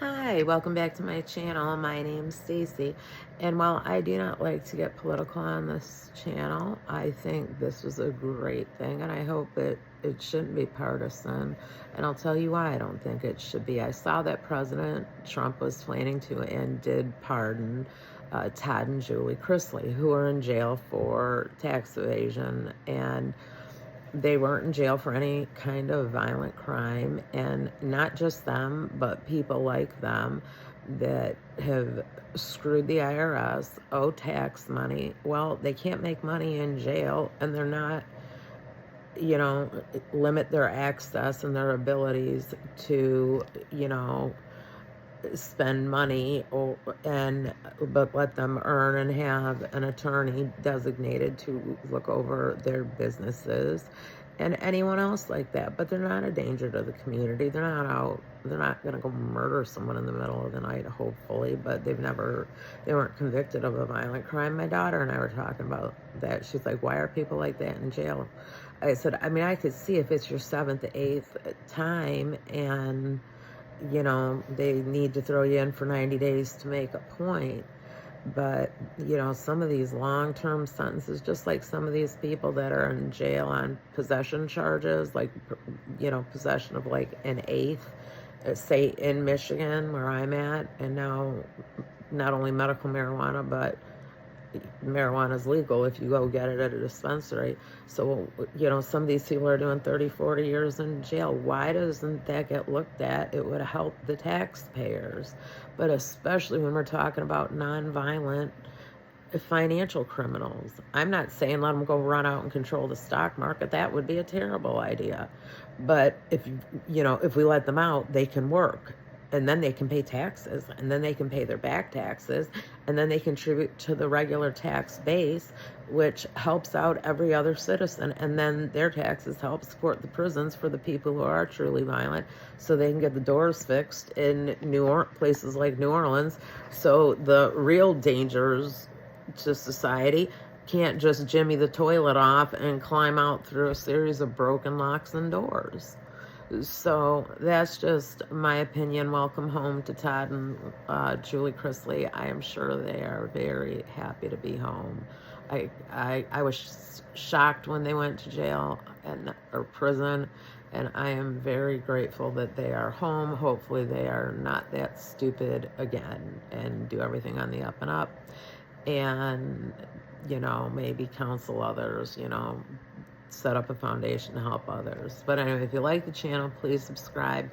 Hi, welcome back to my channel. My name's Stacy, and while I do not like to get political on this channel, I think this was a great thing, and I hope it shouldn't be partisan. And I'll tell you why I don't think it should be. I saw that President Trump was planning to and did pardon Todd and Julie Chrisley, who are in jail for tax evasion, and they weren't in jail for any kind of violent crime. And not just them, but people like them that have screwed the IRS, owe tax money. Well, they can't make money in jail, and they're not, limit their access and their abilities to, spend money, but let them earn and have an attorney designated to look over their businesses and anyone else like that. But they're not a danger to the community. They're not going to go murder someone in the middle of the night, hopefully, but they weren't convicted of a violent crime. My daughter and I were talking about that. She's like, why are people like that in jail? I said, I mean, I could see if it's your seventh, eighth time and they need to throw you in for 90 days to make a point. But, some of these long-term sentences, just like some of these people that are in jail on possession charges, like, possession of like an eighth, say in Michigan where I'm at, and now not only medical marijuana, but marijuana is legal if you go get it at a dispensary. So, some of these people are doing 30, 40 years in jail. Why doesn't that get looked at? It would help the taxpayers. But especially when we're talking about nonviolent financial criminals. I'm not saying let them go run out and control the stock market. That would be a terrible idea. But if we let them out, they can work. And then they can pay taxes, and then they can pay their back taxes, and then they contribute to the regular tax base, which helps out every other citizen. And then their taxes help support the prisons for the people who are truly violent, so they can get the doors fixed in places like New Orleans, so the real dangers to society can't just jimmy the toilet off and climb out through a series of broken locks and doors. So that's just my opinion. Welcome home to Todd and Julie Chrisley. I am sure they are very happy to be home. I was shocked when they went to jail or prison, and I am very grateful that they are home. Hopefully they are not that stupid again and do everything on the up and up, and maybe counsel others, set up a foundation to help others. But anyway, if you like the channel, please subscribe.